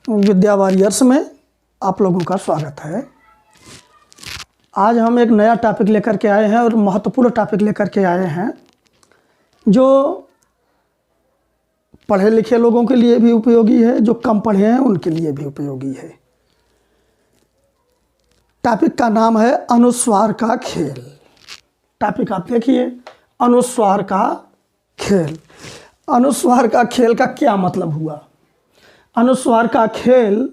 विद्या warriors में आप लोगों का स्वागत है। आज हम एक नया टॉपिक लेकर के आए हैं और महत्वपूर्ण टॉपिक लेकर के आए हैं जो पढ़े लिखे लोगों के लिए भी उपयोगी है, जो कम पढ़े हैं उनके लिए भी उपयोगी है। टॉपिक का नाम है अनुस्वार का खेल। टॉपिक आप देखिए, अनुस्वार का खेल। अनुस्वार का खेल का क्या मतलब हुआ? अनुस्वार का खेल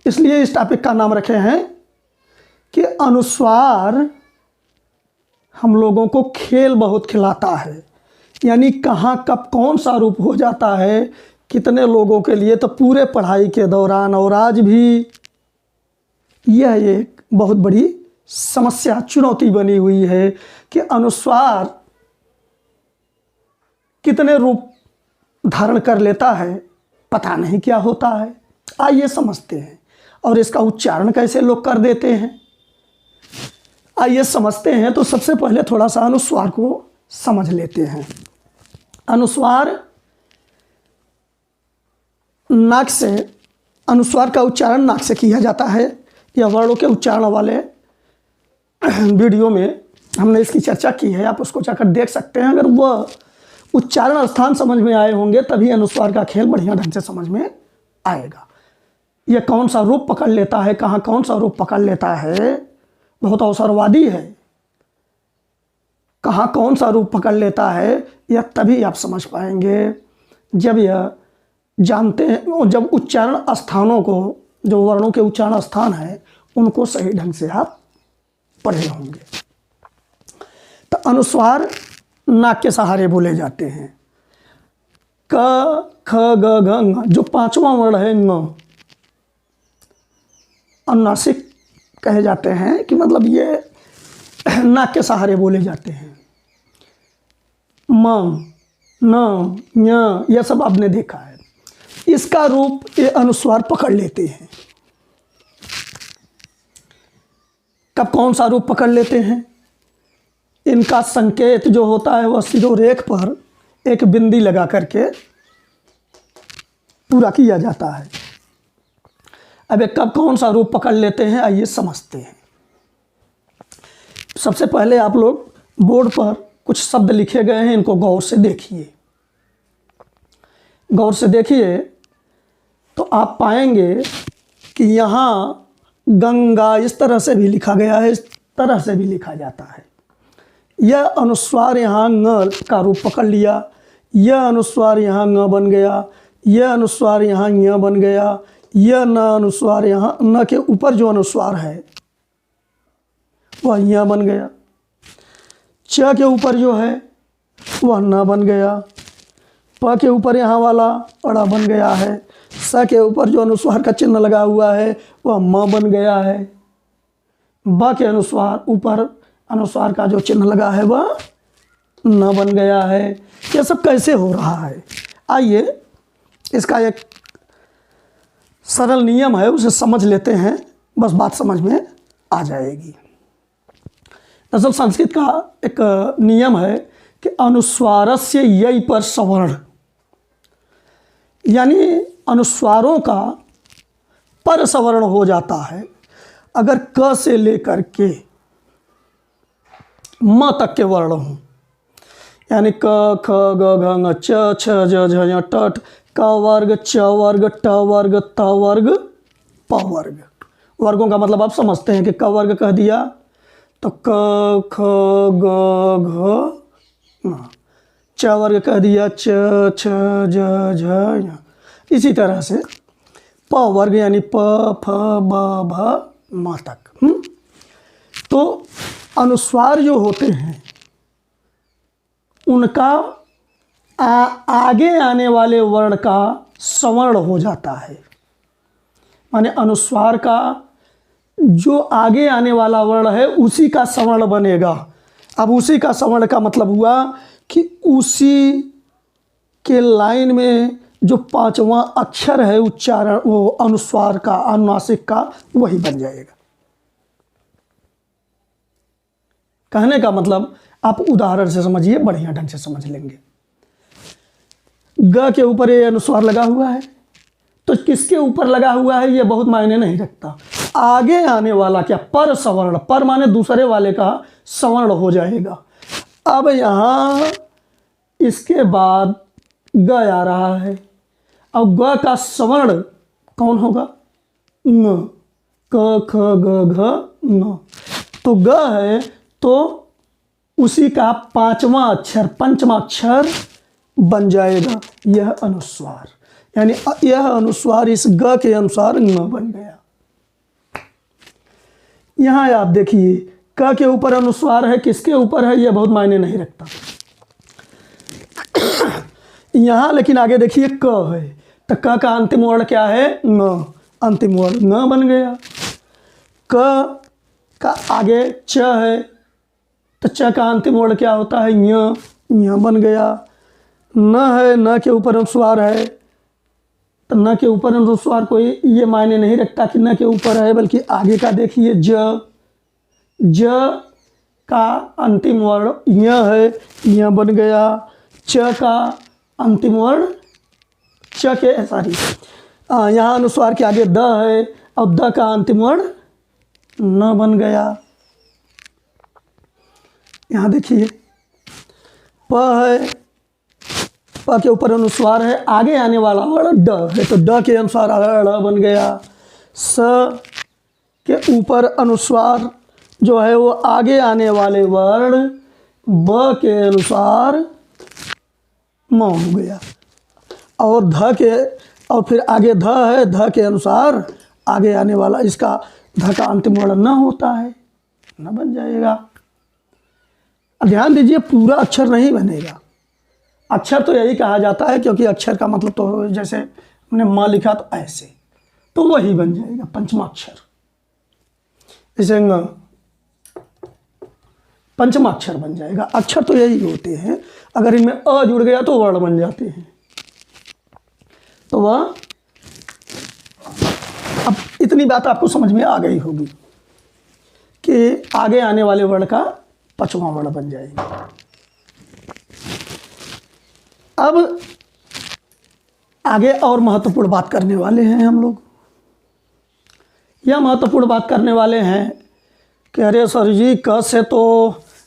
इसलिए इस टॉपिक का नाम रखे हैं कि अनुस्वार हम लोगों को खेल बहुत खिलाता है। यानी कहाँ कब कौन सा रूप हो जाता है कितने लोगों के लिए, तो पूरे पढ़ाई के दौरान और आज भी यह एक बहुत बड़ी समस्या, चुनौती बनी हुई है कि अनुस्वार कितने रूप धारण कर लेता है, पता नहीं क्या होता है। आइए समझते हैं, और इसका उच्चारण कैसे लोग कर देते हैं आइए समझते हैं। तो सबसे पहले थोड़ा सा अनुस्वार को समझ लेते हैं। अनुस्वार नाक से, अनुस्वार का उच्चारण नाक से किया जाता है। यह वर्णों के उच्चारण वाले वीडियो में हमने इसकी चर्चा की है, आप उसको जाकर देख सकते हैं। अगर वह उच्चारण स्थान समझ में आए होंगे तभी अनुस्वार का खेल बढ़िया ढंग से समझ में आएगा। यह कौन सा रूप पकड़ लेता है, कहाँ कौन सा रूप पकड़ लेता है, बहुत अवसरवादी है। कहाँ कौन सा रूप पकड़ लेता है यह तभी आप समझ पाएंगे जब यह जानते हैं, जब उच्चारण स्थानों को, जो वर्णों के उच्चारण स्थान है उनको सही ढंग से आप पढ़े होंगे। तो अनुस्वार नाक के सहारे बोले जाते हैं। क, ख, ग, घ, ङ, जो पांचवा वर्ण है ङ, अनुनासिक कहे जाते हैं कि मतलब ये नाक के सहारे बोले जाते हैं। म, न, ञ, यह सब आपने देखा है। इसका रूप ये अनुस्वार पकड़ लेते हैं। कब कौन सा रूप पकड़ लेते हैं? इनका संकेत जो होता है वह शिरोरेख पर एक बिंदी लगा करके पूरा किया जाता है। अब ये कब कौन सा रूप पकड़ लेते हैं आइए समझते हैं। सबसे पहले आप लोग बोर्ड पर कुछ शब्द लिखे गए हैं, इनको गौर से देखिए। गौर से देखिए तो आप पाएंगे कि यहाँ गंगा इस तरह से भी लिखा गया है, इस तरह से भी लिखा जाता है। यह अनुस्वार यहाँ ङ का रूप पकड़ लिया, यह अनुस्वार यहाँ ङ बन गया, यह अनुस्वार यहाँ ञ बन गया, यह न अनुस्वार यहाँ, न के ऊपर जो अनुस्वार है वह ञ बन गया, च के ऊपर जो है वह न बन गया, प के ऊपर यहाँ वाला अड़ा बन गया है, स के ऊपर जो अनुस्वार का चिन्ह लगा हुआ है वह म बन गया है, ब के अनुस्वार ऊपर अनुस्वार का जो चिन्ह लगा है वह न बन गया है। यह सब कैसे हो रहा है आइए इसका एक सरल नियम है, उसे समझ लेते हैं, बस बात समझ में आ जाएगी। दरअसल संस्कृत का एक नियम है कि अनुस्वारस्य यै पर सवर्ण, यानी अनुस्वारों का पर सवर्ण हो जाता है। अगर क से लेकर के म तक के वर्ण हों, यानी क, ख, ग, घ, ङ, च, छ, ज, झ, ञ, ट, ठ, क वर्ग, च वर्ग, ट वर्ग, त वर्ग, प वर्ग। वर्गों का मतलब आप समझते हैं कि क वर्ग कह दिया तो क, ख, ग, घ, ङ, च वर्ग कह दिया च, छ, ज, झ, ञ। इसी तरह से प वर्ग यानी प, फ, ब, भ, म तक। तो अनुस्वार जो होते हैं उनका आगे आने वाले वर्ण का सवर्ण हो जाता है। माने अनुस्वार का जो आगे आने वाला वर्ण है उसी का सवर्ण बनेगा। अब उसी का सवर्ण का मतलब हुआ कि उसी के लाइन में जो पांचवा अक्षर है उच्चारण, वो अनुस्वार का, अनुनासिक का, वही बन जाएगा। कहने का मतलब आप उदाहरण से समझिए, बढ़िया ढंग से समझ लेंगे। ग के ऊपर ये अनुस्वार लगा हुआ है तो किसके ऊपर लगा हुआ है ये बहुत मायने नहीं रखता। आगे आने वाला क्या, पर सवर्ण, पर माने दूसरे वाले का सवर्ण हो जाएगा। अब यहाँ इसके बाद ग आ रहा है, अब ग का सवर्ण कौन होगा, न, क ख ग घ न, तो ग है तो उसी का पांचवा अक्षर, पंचमा अक्षर बन जाएगा यह अनुस्वार, यानी यह अनुस्वार इस ग के अनुसार न बन गया। यहाँ आप देखिए क के ऊपर अनुस्वार है, किसके ऊपर है यह बहुत मायने नहीं रखता। यहाँ लेकिन आगे देखिए क है, तो क का अंतिम वर्ण क्या है, न, अंतिम वर्ण न बन गया। क का आगे च है, तो च का अंतिम वर्ण क्या होता है, य बन गया। न है, न के ऊपर अनुस्वार है, तो न के ऊपर अनुस्वार कोई ये मायने नहीं रखता कि न के ऊपर है, बल्कि आगे का देखिए ज का अंतिम वर्ण य है, य बन गया। च का अंतिम वर्ण च के सॉरी यहाँ अनुस्वार के आगे द है, और द का अंतिम वर्ण न बन गया। यहाँ देखिए प है, प के ऊपर अनुस्वार है, आगे आने वाला वर्ण ड है, तो ड के अनुसार ड़ बन गया। स के ऊपर अनुस्वार जो है वो आगे आने वाले वर्ण ब के अनुसार म हो गया, और ध के, और फिर आगे ध है, ध के अनुसार आगे आने वाला इसका ध का अंतिम वर्ण न होता है, न बन जाएगा। अब ध्यान दीजिए पूरा अक्षर नहीं बनेगा, अक्षर तो यही कहा जाता है, क्योंकि अक्षर का मतलब तो जैसे हमने म लिखा तो ऐसे, तो वही बन जाएगा पंचमा अक्षर, जैसे न पंचमा अक्षर बन जाएगा। अक्षर तो यही होते हैं, अगर इनमें अ जुड़ गया तो वर्ण बन जाते हैं। तो वह, अब इतनी बात आपको समझ में आ गई होगी कि आगे आने वाले वर्ण का पांचवा वर्ण बन जाएगा। अब आगे और महत्वपूर्ण बात करने वाले हैं हम लोग। यह महत्वपूर्ण बात करने वाले हैं कि अरे सर जी क से तो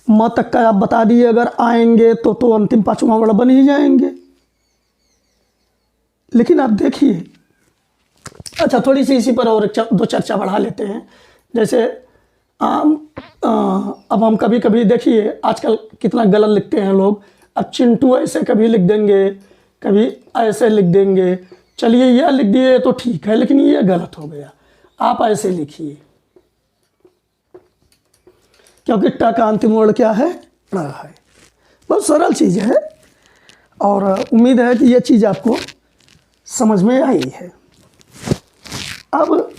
म तक का आप बता दिए, अगर आएंगे तो अंतिम पांचवा वर्ण बन ही जाएंगे। लेकिन आप देखिए, अच्छा थोड़ी सी इसी पर और दो चर्चा बढ़ा लेते हैं। जैसे अब हम कभी कभी देखिए आजकल कितना गलत लिखते हैं लोग। अब चिंटू ऐसे कभी लिख देंगे, कभी ऐसे लिख देंगे। चलिए यह लिख दिए तो ठीक है, लेकिन ये गलत हो गया, आप ऐसे लिखिए, क्योंकि ट का अंतिम वर्ण क्या है, ड़ है। बहुत सरल चीज़ है, और उम्मीद है कि यह चीज़ आपको समझ में आई है। अब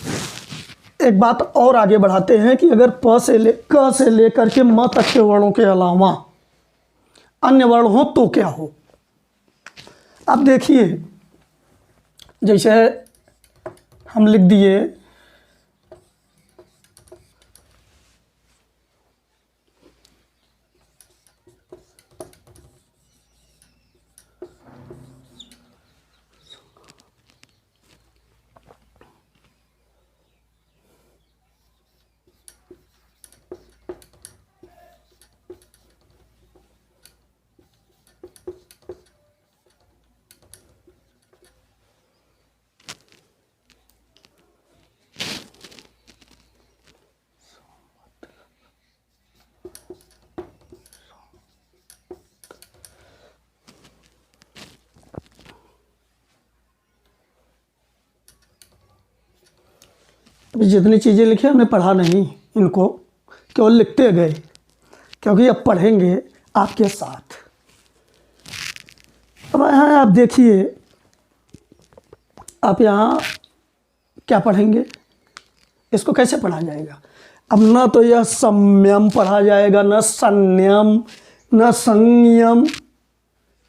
एक बात और आगे बढ़ाते हैं कि अगर क से लेकर के म तक के वर्णों के अलावा अन्य वर्ण हो तो क्या हो। अब देखिए, जैसे हम लिख दिए अभी जितनी चीज़ें लिखी हमने पढ़ा नहीं, इनको केवल लिखते गए, क्योंकि अब पढ़ेंगे आपके साथ। अब यहाँ आप देखिए, आप यहाँ क्या पढ़ेंगे, इसको कैसे पढ़ा जाएगा। अब न तो यह संयम पढ़ा जाएगा, न संयम, न संयम,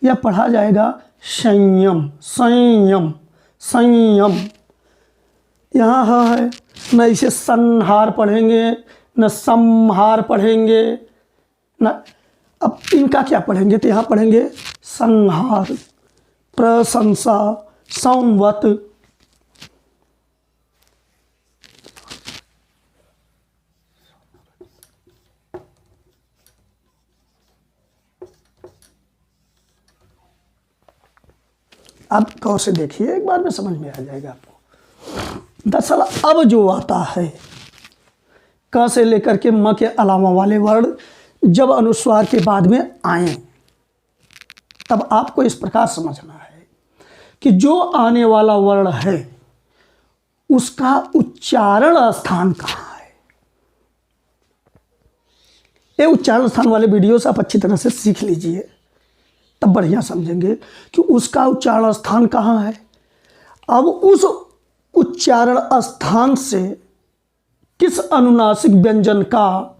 यह पढ़ा जाएगा संयम, संयम, संयम। यहाँ ह है, न इसे संहार पढ़ेंगे, न संहार पढ़ेंगे, न। अब इनका क्या पढ़ेंगे, तो यहाँ पढ़ेंगे संहार, प्रशंसा, संवत, आप गौर से देखिए, एक बार में समझ में आ जाएगा आपको। दरअसल अब जो आता है क से लेकर के म के अलावा वाले वर्ण जब अनुस्वार के बाद में आए, तब आपको इस प्रकार समझना है कि जो आने वाला वर्ण है उसका उच्चारण स्थान कहाँ है। ये उच्चारण स्थान वाले वीडियोस आप अच्छी तरह से सीख लीजिए, तब बढ़िया समझेंगे कि उसका उच्चारण स्थान कहाँ है। अब उस उच्चारण स्थान से किस अनुनासिक व्यंजन का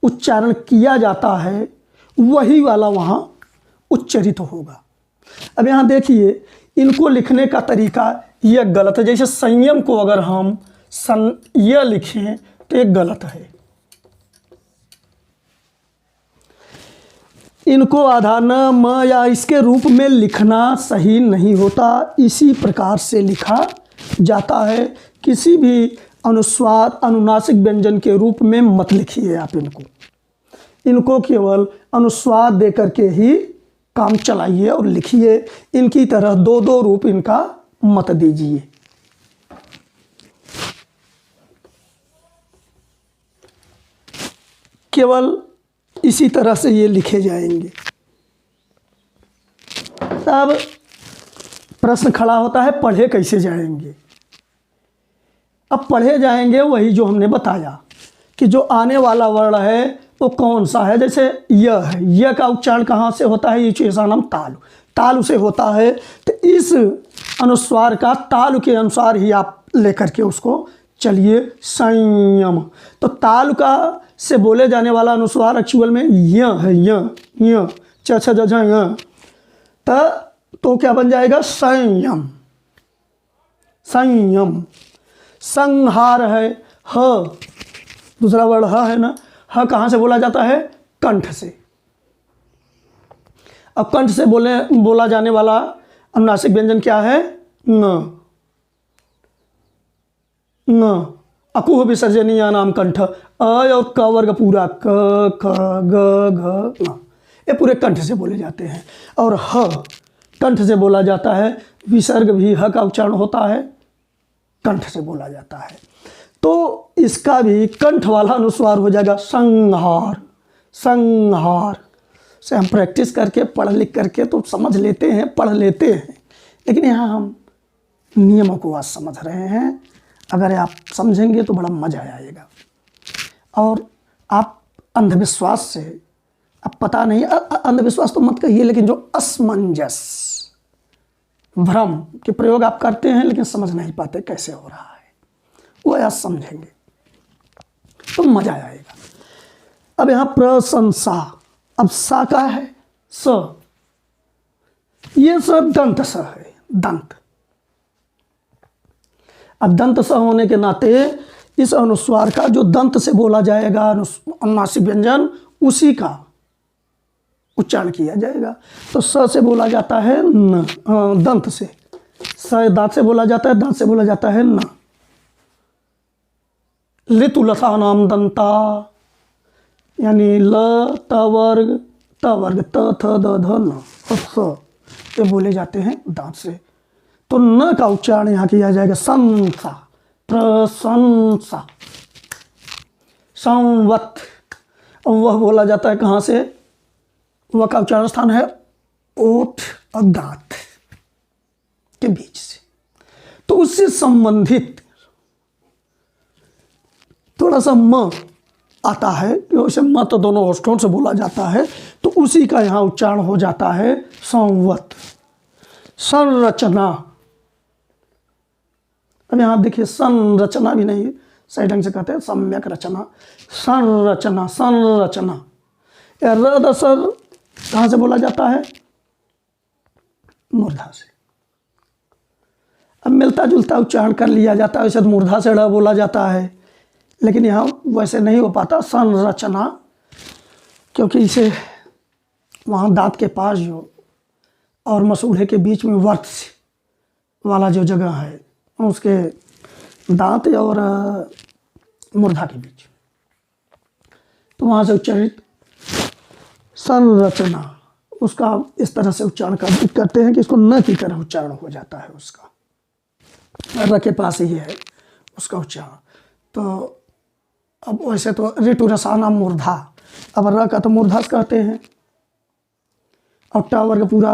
उच्चारण किया जाता है, वही वाला वहाँ उच्चरित होगा। अब यहाँ देखिए, इनको लिखने का तरीका यह गलत है। जैसे संयम को अगर हम यह लिखें तो ये गलत है। इनको आधा न म या इसके रूप में लिखना सही नहीं होता, इसी प्रकार से लिखा जाता है। किसी भी अनुस्वार अनुनासिक व्यंजन के रूप में मत लिखिए आप इनको केवल अनुस्वार दे करके ही काम चलाइए और लिखिए। इनकी तरह दो दो रूप इनका मत दीजिए। केवल इसी तरह से ये लिखे जाएंगे। तब प्रश्न खड़ा होता है, पढ़े कैसे जाएंगे। अब पढ़े जाएंगे वही जो हमने बताया कि जो आने वाला वर्ण है वो कौन सा है। जैसे यह है, यह का उच्चारण कहाँ से होता है, ये ऐसा नाम तालु, तालु से होता है। तो इस अनुस्वार का तालु के अनुसार ही आप लेकर के उसको चलिए। संयम, तो तालु का से बोले जाने वाला अनुस्वार एक्चुअल में य है, य छ छ ज य, तो क्या बन जाएगा, संयम। संयम। संहार है, ह, दूसरा वर्ड ह है ना, ह कहाँ से बोला जाता है, कंठ से। अब कंठ से बोला जाने वाला अनुनासिक व्यंजन क्या है, न। अकुह विसर्जनीय नाम कंठ, अ और क वर्ग पूरा, क ख ग घ न, ये पूरे कंठ से बोले जाते हैं। और ह कंठ से बोला जाता है, विसर्ग भी ह का उच्चारण होता है, कंठ से बोला जाता है। तो इसका भी कंठ वाला अनुस्वार हो जाएगा, संहार। संहार से हम प्रैक्टिस करके पढ़ लिख करके तो समझ लेते हैं, पढ़ लेते हैं, लेकिन यहाँ हम नियमों को आज समझ रहे हैं। अगर आप समझेंगे तो बड़ा मज़ा आएगा। और आप अंधविश्वास से, अब पता नहीं, अंधविश्वास तो मत कहिए, लेकिन जो असमंजस, भ्रम के प्रयोग आप करते हैं लेकिन समझ नहीं पाते कैसे हो रहा है, वो आज समझेंगे तो मज़ा आएगा। अब यहाँ प्रशंसा, अब सा का है, स, ये सब दंत स है, दंत। अब दंत स होने के नाते इस अनुस्वार का जो दंत से बोला जाएगा अनुनासिक व्यंजन, उसी का उच्चारण किया जाएगा। तो स से बोला जाता है न, दंत से। स दांत से बोला जाता है, दांत से बोला जाता है न। लितुलता नाम दंता, यानी ल त वर्ग त थ द ध न और स, ये बोले जाते हैं दांत से। तो न का उच्चारण यहाँ किया जाएगा संसा, प्रशंसा। संवत, वह बोला जाता है कहाँ से, वह का उच्चारण स्थान है ओठ और दांत के बीच से। तो उससे संबंधित थोड़ा सा म आता है, वैसे म तो दोनों ओष्ठों से बोला जाता है, तो उसी का यहाँ उच्चारण हो जाता है संवत। संरचना, अब यहाँ देखिए संरचना भी नहीं, सही ढंग से कहते हैं सम्यक रचना। संरचना, संरचना। या रदसर कहाँ से बोला जाता है, मूर्धा से। अब मिलता जुलता उच्चारण कर लिया जाता है, वैसे तो मूर्धा से ड़ बोला जाता है, लेकिन यहाँ वैसे नहीं हो पाता। संरचना, क्योंकि इसे वहाँ दांत के पास जो और मसूड़े के बीच में वर्त वाला जो जगह है, उसके दांत और मूर्धा के बीच, तो वहाँ से उच्चारित संरचना। उसका इस तरह से उच्चारण करते हैं कि इसको न की तरह उच्चारण हो जाता है उसका। र के पास ही है उसका उच्चारण। तो अब वैसे तो ऋतु रसाना मूर्धा, अब र का तो मूर्धा से कहते हैं, और ट वर्ग पूरा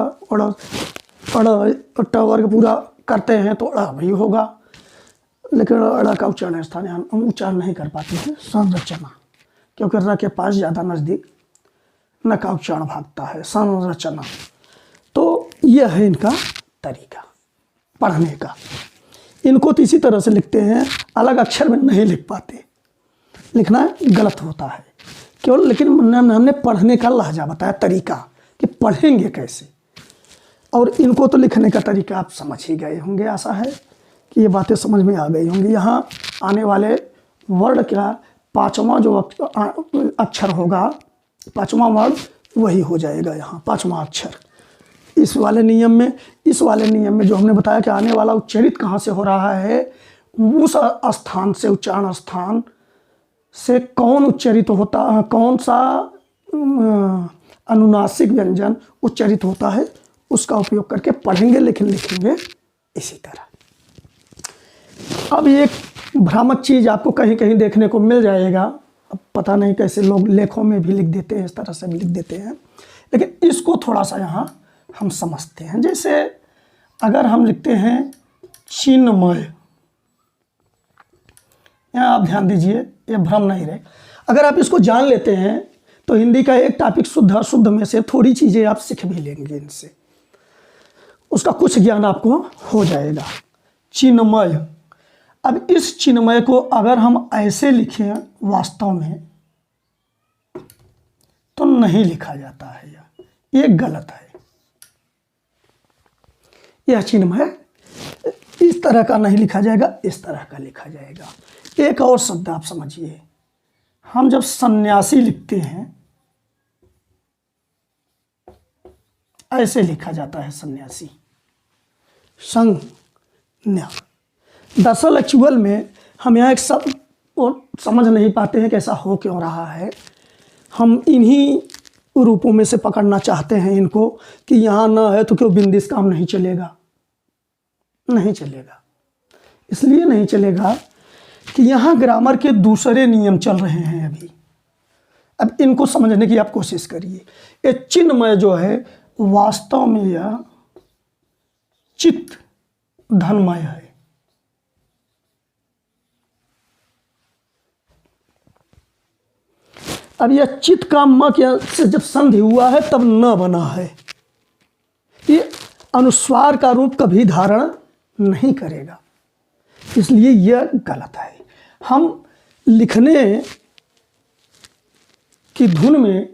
ट वर्ग पूरा करते हैं तो अड़ा भी होगा, लेकिन अड़ा का उच्चारण स्थान हम उच्चारण नहीं कर पाते हैं। संरचना, क्योंकि र के पास ज़्यादा नज़दीक न का उच्चारण भागता है। संरचना, तो यह है इनका तरीका पढ़ने का। इनको तो इसी तरह से लिखते हैं, अलग अक्षर में नहीं लिख पाते, लिखना गलत होता है केवल। लेकिन हमने पढ़ने का लहजा बताया, तरीका कि पढ़ेंगे कैसे। और इनको तो लिखने का तरीका आप समझ ही गए होंगे, आशा है कि ये बातें समझ में आ गई होंगी। यहाँ आने वाले वर्ड का पाँचवा जो अक्षर होगा, पाँचवा वर्ड वही हो जाएगा यहाँ, पाँचवा अक्षर। इस वाले नियम में जो हमने बताया कि आने वाला उच्चारित कहाँ से हो रहा है, उस स्थान से, उच्चारण स्थान से कौन उच्चारित होता, कौन सा अनुनासिक व्यंजन उच्चारित होता है, उसका उपयोग करके पढ़ेंगे, लेकिन लिखेंगे इसी तरह। अब एक भ्रामक चीज़ आपको कहीं कहीं देखने को मिल जाएगा, अब पता नहीं कैसे लोग लेखों में भी लिख देते हैं, इस तरह से भी लिख देते हैं, लेकिन इसको थोड़ा सा यहाँ हम समझते हैं। जैसे अगर हम लिखते हैं चिन्मय, यहाँ आप ध्यान दीजिए, ये भ्रम नहीं रहे। अगर आप इसको जान लेते हैं तो हिंदी का एक टॉपिक शुद्ध अशुद्ध में से थोड़ी चीज़ें आप सीख भी लेंगे इनसे, उसका कुछ ज्ञान आपको हो जाएगा। चिन्मय, अब इस चिन्मय को अगर हम ऐसे लिखें वास्तव में तो नहीं लिखा जाता है, ये गलत है। यह चिन्मय इस तरह का नहीं लिखा जाएगा, इस तरह का लिखा जाएगा। एक और शब्द आप समझिए, हम जब सन्यासी लिखते हैं ऐसे लिखा जाता है सन्यासी, संज्ञा। दरअसल एक्चुअल में हम यहाँ एक शब्द और समझ नहीं पाते हैं कि ऐसा हो क्यों रहा है। हम इन्हीं रूपों में से पकड़ना चाहते हैं इनको कि यहाँ ना है तो क्यों बिंदिस काम नहीं चलेगा, नहीं चलेगा। इसलिए नहीं चलेगा कि यहाँ ग्रामर के दूसरे नियम चल रहे हैं अभी। अब इनको समझने की आप कोशिश करिए। ये चिन्मय जो है वास्तव में यह चित्त धनमय है। अब यह चित्त का म से जब संधि हुआ है तब न बना है। ये अनुस्वार का रूप कभी धारण नहीं करेगा, इसलिए यह गलत है। हम लिखने की धुन में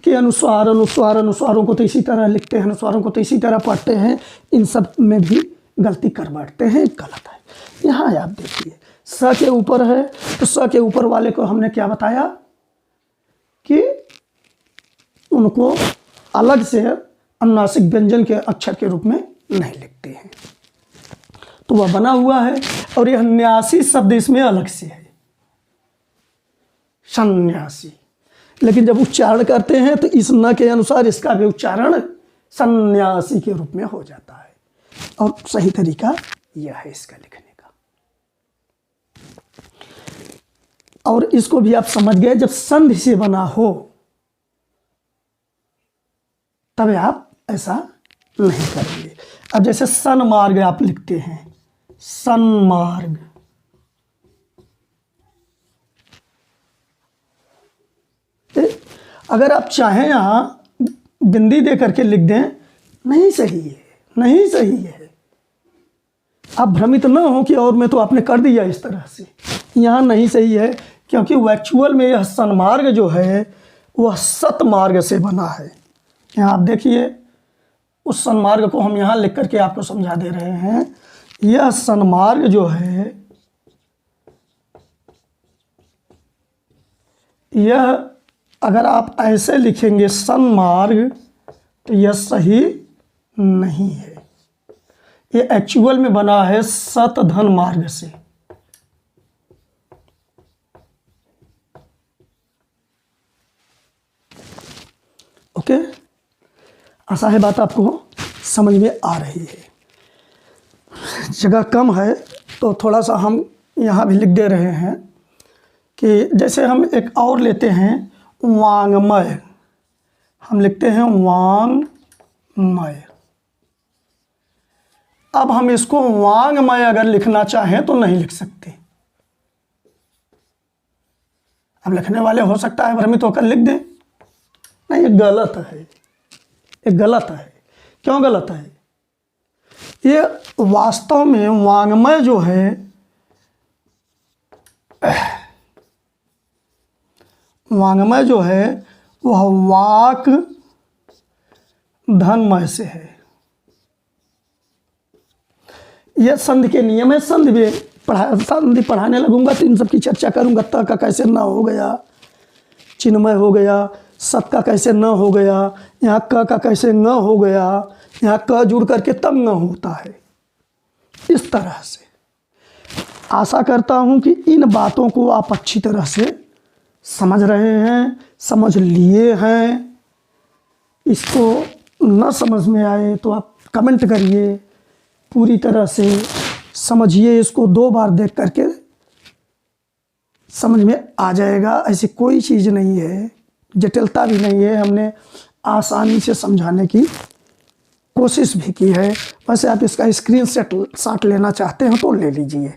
कि अनुस्वारों को तो इसी तरह लिखते हैं, अनुस्वारों को तो इसी तरह पढ़ते हैं, इन सब में भी गलती कर बैठते हैं, गलत है। यहाँ आप देखिए स के ऊपर है तो स के ऊपर वाले को हमने क्या बताया कि उनको अलग से अनुनासिक व्यंजन के अक्षर के रूप में नहीं लिखते हैं, तो वह बना हुआ है। और यह न्यासी शब्द इसमें अलग से है, सन्यासी। लेकिन जब उच्चारण करते हैं तो इस न के अनुसार इसका भी उच्चारण सन्यासी के रूप में हो जाता है, और सही तरीका यह है इसका लिखने का। और इसको भी आप समझ गए, जब संधि से बना हो तब आप ऐसा नहीं करेंगे। अब जैसे सन्मार्ग आप लिखते हैं, सन्मार्ग, अगर आप चाहें यहाँ बिंदी दे करके लिख दें, नहीं सही है, नहीं सही है। आप भ्रमित न हो कि और में तो आपने कर दिया इस तरह से, यहाँ नहीं सही है, क्योंकि एक्चुअल में यह सन्मार्ग जो है वह सतमार्ग से बना है। यहाँ आप देखिए, उस सन्मार्ग को हम यहाँ लिख करके आपको समझा दे रहे हैं। यह सन्मार्ग जो है, यह अगर आप ऐसे लिखेंगे सन्मार्ग तो यह सही नहीं है। ये एक्चुअल में बना है सतधन मार्ग से। ओके, आशा है बात आपको समझ में आ रही है। जगह कम है तो थोड़ा सा हम यहाँ भी लिख दे रहे हैं कि जैसे हम एक और लेते हैं वांग्मय, हम लिखते हैं वांग्मय। अब हम इसको वांग्मय अगर लिखना चाहें तो नहीं लिख सकते। अब लिखने वाले हो सकता है भ्रमित होकर लिख दें, नहीं ये गलत है, ये गलत है। क्यों गलत है? ये वास्तव में वांग्मय जो है वांग्मय जो है वह वाक धनमय से है। यह संधि के नियम है। संधि पढ़ाने लगूंगा तो इन सब की चर्चा करूंगा। त का कैसे न हो गया, चिन्मय हो गया, सत का कैसे न हो गया, यहाँ क का कैसे न हो गया, यहाँ क जुड़ करके तब न होता है। इस तरह से आशा करता हूँ कि इन बातों को आप अच्छी तरह से समझ रहे हैं, समझ लिए हैं। इसको न समझ में आए तो आप कमेंट करिए, पूरी तरह से समझिए। इसको 2 बार देख करके समझ में आ जाएगा। ऐसी कोई चीज़ नहीं है, जटिलता भी नहीं है। हमने आसानी से समझाने की कोशिश भी की है। वैसे आप इसका स्क्रीनशॉट लेना चाहते हैं तो ले लीजिए।